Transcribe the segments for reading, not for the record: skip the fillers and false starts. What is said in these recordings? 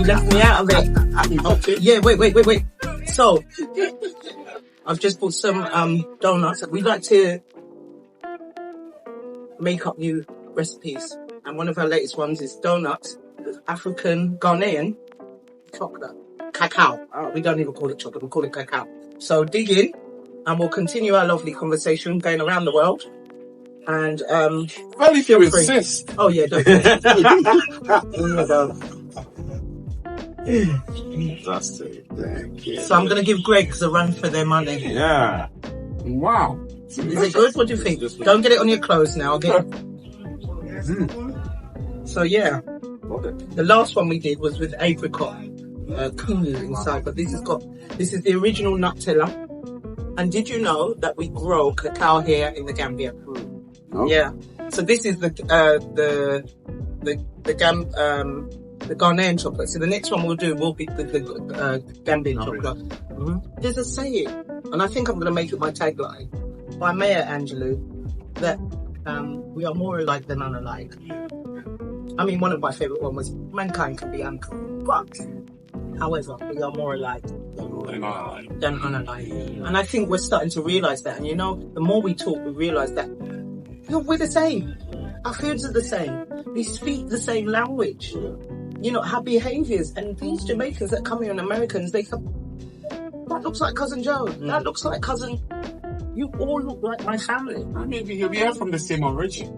left me out of it. Yeah, wait. So, I've just bought some donuts. We like to make up new recipes. And one of our latest ones is donuts with African Ghanaian chocolate. Cacao. We don't even call it chocolate, we call it cacao. So dig in and we'll continue our lovely conversation going around the world. And well, if you insist. Oh yeah, don't. Fantastic. Thank you. So I'm gonna give Greg's a run for their money. Yeah. Wow. Is it good? What do you think? Don't get it on your clothes now, okay? So yeah. The last one we did was with apricot kunu inside, but this is the original Nutella. And did you know that we grow cacao here in the Gambia? Oh. Yeah. So this is the Ghanaian chocolate. So the next one we'll do will be the Gambian chocolate. Mm-hmm. There's a saying, and I think I'm going to make it my tagline, by Maya Angelou, that we are more alike than unalike. I mean, one of my favourite ones was mankind can be unkind, but however, we are more alike than unalike. And I think we're starting to realise that. And you know, the more we talk, we realise that we're the same. Our foods are the same. We speak the same language. You know, our behaviours. And these Jamaicans that come here and Americans, they come, that looks like Cousin Joe. That looks like Cousin... You all look like my family. I mean, we are from the same origin.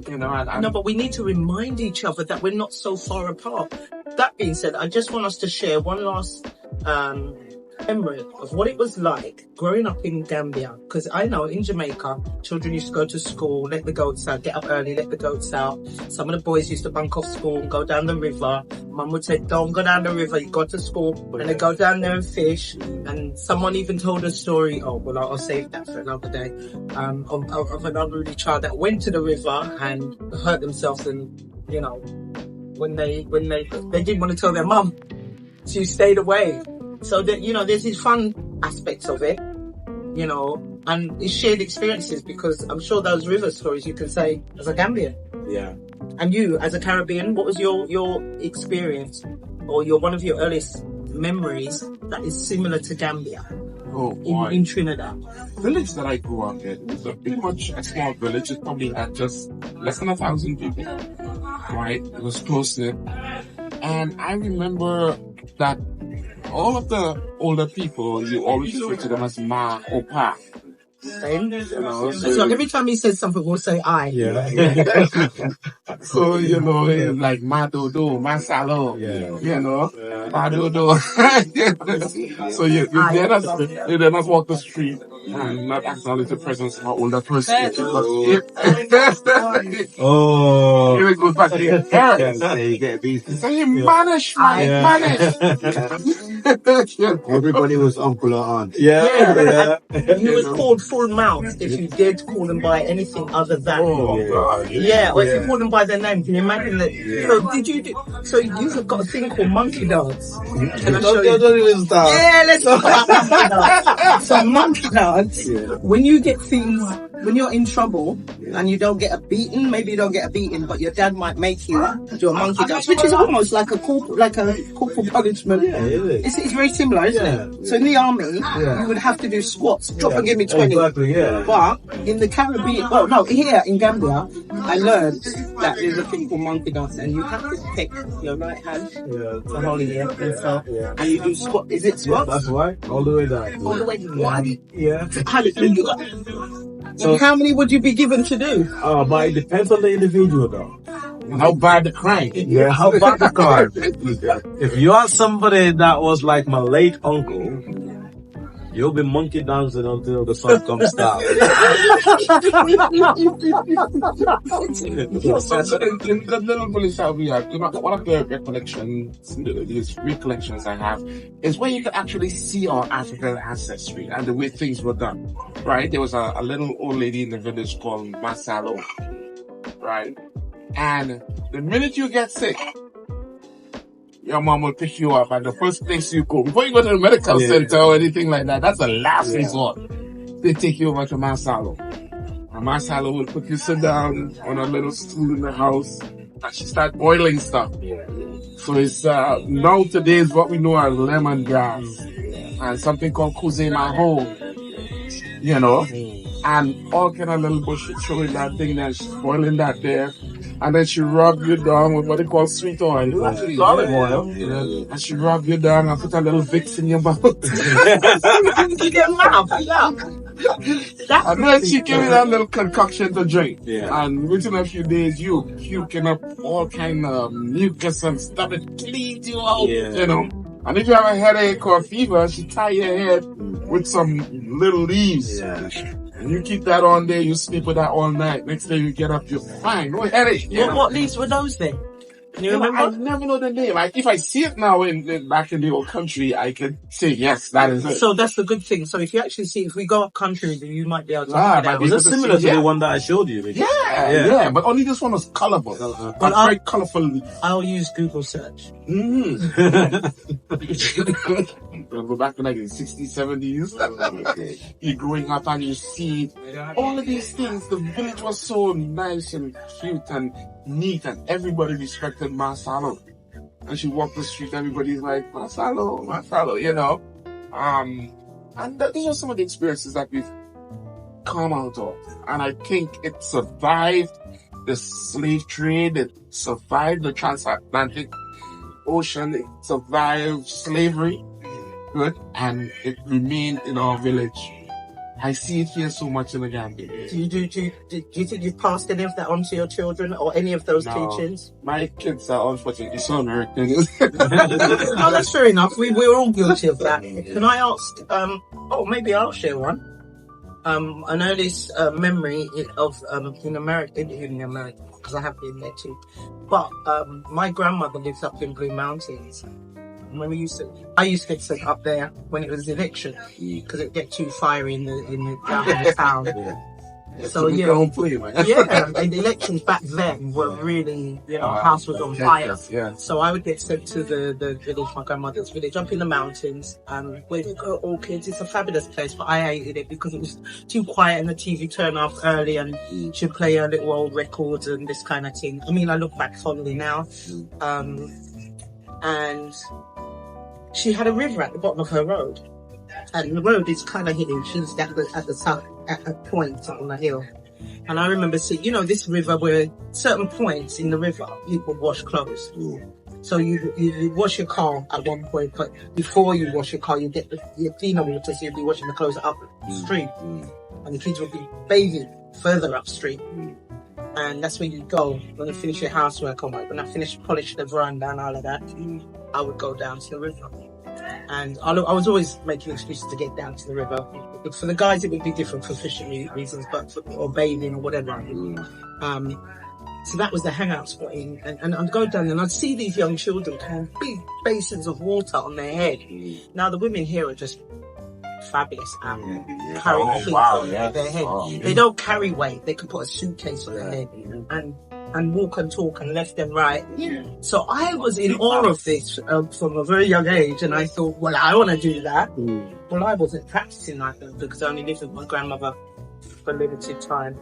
You know, no, but we need to remind each other that we're not so far apart. That being said, I just want us to share one last memory of what it was like growing up in Gambia. Because I know in Jamaica, children used to go to school, let the goats out, get up early, let the goats out. Some of the boys used to bunk off school and go down the river. Mum would say, don't go down the river, you go to school. And they go down there and fish. And someone even told a story, I'll save that for another day, of an unruly child that went to the river and hurt themselves. And, you know, when they didn't want to tell their mum, so you stayed away. So that, you know, there's these fun aspects of it, you know, and it's shared experiences, because I'm sure those river stories you can say as a Gambian. Yeah. And you, as a Caribbean, what was your experience or one of your earliest memories that is similar to Gambia? In Trinidad? The village that I grew up in was pretty much a small village. It probably had just less than 1,000 people, right? It was close-knit. And I remember that all of the older people, you always refer to them as ma or pa. You know, so every time he says something, we'll say I. Yeah. So, you know, like ma dodo, ma salo, you know, ma dodo. So you dare not walk the street and not acknowledge the presence of an older person. Oh. Here it goes back to your parents. You get beat. Say, manish, manish. Everybody was uncle or aunt. Yeah. You was called full mouth if you dared to call them by anything other than. Or if you call them by their name. Can you imagine that? So you've got a thing called monkey dance. Can I show you? Don't even start. Yeah, let's talk about monkey dance. So monkey dance, when you get things, when you're in trouble and you don't get a beating, maybe you don't get a beating, but your dad might make you do a monkey dance, which is almost like a corporal punishment. It's very similar, isn't it? So in the army, you would have to do squats, drop and give me 20. Exactly, yeah. But in the Caribbean, here in Gambia, I learned that there's a thing called monkey dance, and you have to pick your right hand to hold it here, and you do squat. Is it squat? That's right. All the way down. All the way down. Yeah. So how many would you be given to do? But it depends on the individual, though. How bad the crime? Yeah, how bad the crime? If you are somebody that was like my late uncle, you'll be monkey dancing until the sun comes down. So in the little village that we have, one of the recollections I have is where you can actually see our African ancestry and the way things were done. Right? There was a little old lady in the village called Masalo. Right? And the minute you get sick, your mom will pick you up, and the first place you go, before you go to the medical center or anything like that, that's the last resort. They take you over to Masalo. And Masalo will put you sit down on a little stool in the house, and she started boiling stuff. So it's nowadays what we know as lemongrass and something called kuze maho, you know, and all kind of little bush. She throw in that thing, then she's boiling that there, and then she rub you down with what they call sweet oil, Olive oil. and she rub you down and put a little Vicks in your mouth. You get mouth, yeah. And then she gave me that little concoction to drink. Yeah. And within a few days, you puking up all kind of mucus and stuff. It cleans you out, you know. And if you have a headache or fever, she tie your head with some little leaves. Yeah. And you keep that on there, you sleep with that all night. Next day you get up, you're fine, no headache. What leaves were those then? Can you remember? I never know the name. Like, if I see it now back in the old country, I can say, yes, that is it. So that's the good thing. So if you actually see, if we go up country, then you might be able to Ah, find out. Was it similar to the one that I showed you? Yeah, but only this one was colorful. But Very colorful. I'll use Google search. Go back to like the 60s, 70s. You're growing up and you see all of these things. The village was so nice and cute and neat, and everybody respected Marcelo. And she walked the street, everybody's like, Marcelo, Marcelo, you know. And these are some of the experiences that we've come out of. And I think it survived the slave trade, it survived the transatlantic ocean, it survived slavery, good, and it remained in our village. I see it here so much in the Gambia. Do you think you've passed any of that on to your children or any of those teachings? My kids are unfortunately so American. No, that's fair enough. We're all guilty of that. Can I ask, maybe I'll share one. An earliest memory of in America, because I have been there too. But my grandmother lives up in Blue Mountains. When I used to get sent up there when it was election because it get too fiery in the town. So don't play, man. and the elections back then were really, our house was on fire. Yeah. So I would get sent to the village, my grandmother's village, up in the mountains. Where we go, all kids. It's a fabulous place, but I hated it because it was too quiet and the TV turned off early and she'd play her little old records and this kind of thing. I mean, I look back fondly now. And she had a river at the bottom of her road. And the road is kind of hidden. She was at the top, at a point on the hill. And I remember seeing, this river where certain points in the river, you would wash clothes. So you wash your car at one point, but before you wash your car, you get your cleaner water, so you'll be washing the clothes upstream. And the kids will be bathing further upstream. And that's where you go when you finish your housework. When I finished polishing the veranda and all of that, I would go down to the river. And I was always making excuses to get down to the river. But for the guys, it would be different for fishing reasons, or bathing or whatever. So that was the hangout spot. And I'd go down and I'd see these young children carrying big basins of water on their head. Now the women here are just fabulous and carrying things on their head. They don't carry weight. They can put a suitcase on their head and walk and talk and left and right. So I was in awe of this from a very young age, and I thought, well, I want to do that. Well, I wasn't practicing like that because I only lived with my grandmother for a limited time.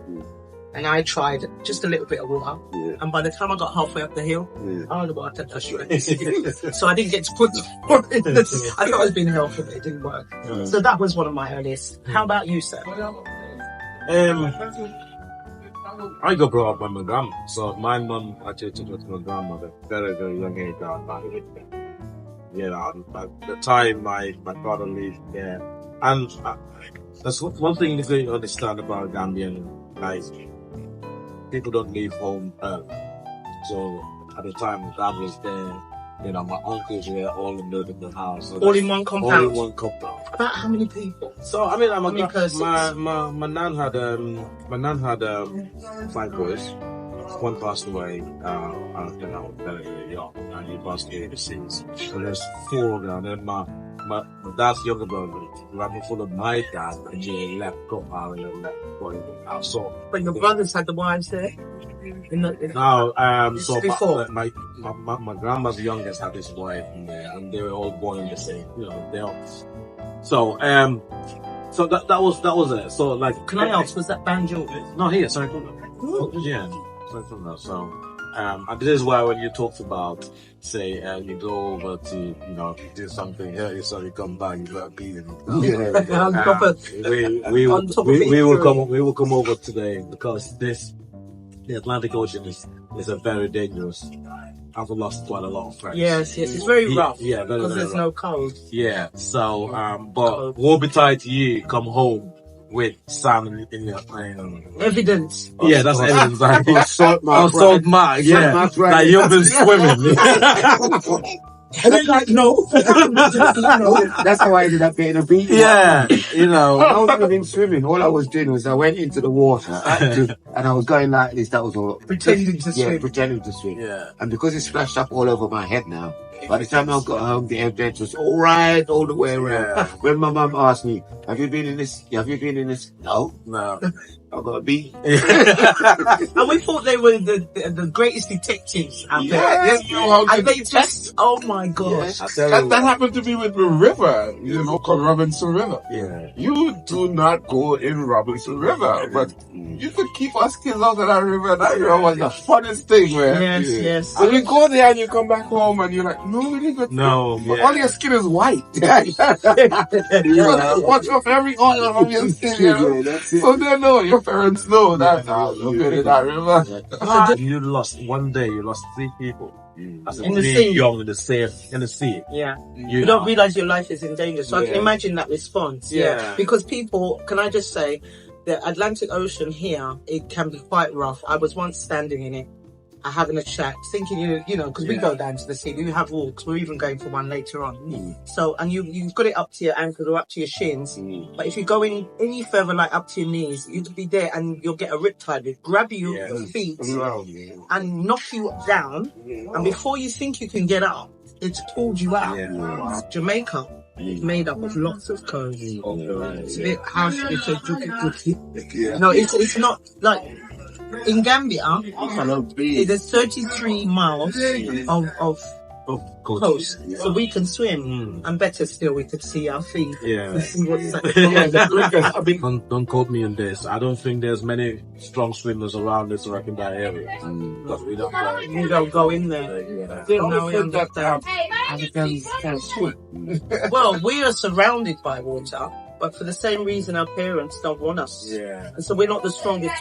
And I tried just a little bit of water. And by the time I got halfway up the hill, all the water touched me. So I didn't get to put the foot in. I thought I was being helpful, but it didn't work. So that was one of my earliest. How about you, sir? I got brought up by my grandma. So my mum actually took me to my grandmother very, very young age. At the time my father lived there. And that's one thing you can understand about Gambian life. People don't leave home early. So at the time my dad was there, my uncles were all in the house. So all in one compound? All in one compound. About how many people? So I mean, my nan had 5 boys. One passed away, very young, and he passed away overseas. So there's 4 of them. And then my dad's younger brother, right before of my dad, and he left compound and left going out. So, but your brothers had the wives there. So before my grandma's youngest had his wife in there, and they were all born in the same, they all. So so that was it. So like, can I ask, was that Banjo? No, here, sorry, yeah, sorry from that. So And this is why when you talked about, say, you go over to, do something here, so you come back, you got beaten. On top of- We on top of it, we will come over today because the Atlantic Ocean is a very dangerous. I've lost quite a lot of friends. Yes, it's very rough. Yeah, very, because very there's rough. no cold. Yeah, so, but woe betide to you, come home with sand in your Evidence. yeah, that's evidence. Salt mark, Salt mark, yeah. Salt mark, Like you've been swimming. And then like, no. That's how I ended up getting a beat. Yeah, I wasn't even swimming. All I was doing was I went into the water and I was going like this. That was all. Pretending to Yeah, swim. pretending to swim. Yeah. And because it splashed up all over my head now, by the time I got home, the evidence was all right all the way around. Yeah. When my mum asked me, have you been in this? No. No. I got a beat. And we thought they were the greatest detectives out there. Yes, you know, And they just, oh my gosh. I tell that, you, that happened to me with the river, called Robinson River. yeah. You do not go in Robinson River, but you could keep us kids out of that river. That river was the funnest thing, man. Yes. And you go there and you come back home and you're like, no, we didn't go. No, But yeah. all your skin is white. You gotta watch off every oil from your skin. So they know, your parents know that. Look at that river. You lost one day. You lost 3 people. As a In the being sea. young in the sea. Yeah. You You don't realize your life is in danger. So I can Yeah. imagine that response. Yeah. Because people, can I just say, the Atlantic Ocean here, it can be quite rough. I was once standing in it, having a chat, thinking, because we go down to the sea, we have walks, we're even going for one later on. So, and you've got it up to your ankles or up to your shins. But if you go in any further, like up to your knees, you could be there and you'll get a riptide. It'll grab your feet and knock you down. And before you think you can get up, it's pulled you out. Yeah. Jamaica is made up of lots of coves. It's a bit harsh. It's a juki. No, it's not like in Gambia. There's 33 miles of coast, so we can swim, and better still, we could see our feet. Yeah. To see what's that. Don't quote me on this. I don't think there's many strong swimmers around this in that area. Because we don't like. You don't go in there. Now we understand. Africans can swim. Well, we are surrounded by water, but for the same reason our parents don't want us. Yeah. And so we're not the strongest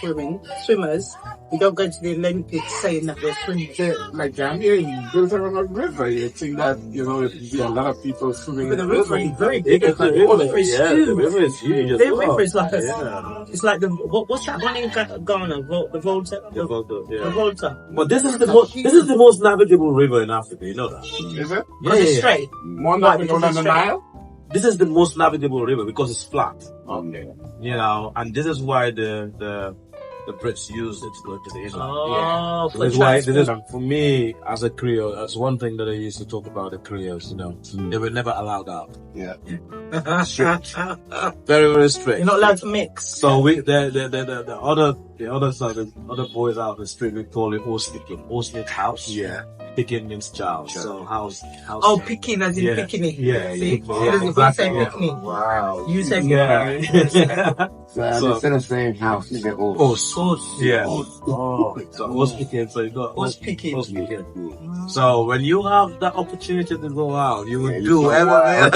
swimmers. We don't go to the Olympics saying that we're swimming. Like Gambia, you built around a river. You think that, you see a lot of people swimming But in the river is very Big big. as the river. It's Yeah, huge. the river is huge as The well. river is like Yeah. it's like what's that one in Ghana? The Volta. The Volta, The yeah. Volta. But this is the most navigable river in Africa. You know that? Is it? Because it's straight. More Why? navigable Because than it's the straight. Nile? This is the most navigable river because it's flat. Okay. And this is why the Brits used it to go to the Inland. Oh, for That's why transport. for me as a Creole, that's one thing that I used to talk about the Creoles. They were never allowed out. Yeah. Very, very strict. You're not allowed to mix. So the other boys out the street, we call it horse house. Yeah. Picking means child. So house. Oh, picking as in Yeah. picking it. Yeah, See? yeah, You exactly, say yeah. picking. Wow. You say Yeah. So instead of saying house, you get all. Horse. Yeah. Oh. So horse picking. So you got Horse picking. Horse picking. So when you have the opportunity to go out, you will do whatever.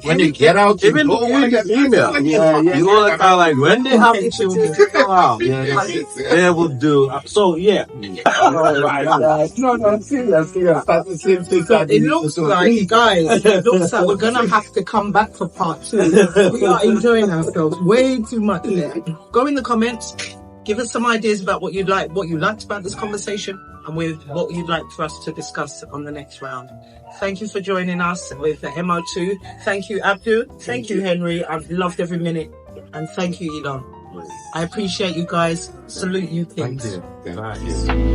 When you get out, even you get email. You want to kind of like when they have the children to go out, they will do. So yeah. No, serious. That's the same thing. It looks like, guys, it looks like we're gonna have to come back for part 2. We are enjoying ourselves way too much there. Go in the comments, give us some ideas about what you liked about this conversation, and with what you'd like for us to discuss on the next round. Thank you for joining us with the MO2. Thank you, Abdul. Thank you, Henry. I've loved every minute. And thank you, Elon. I appreciate you guys. Salute you, kings. Thank you.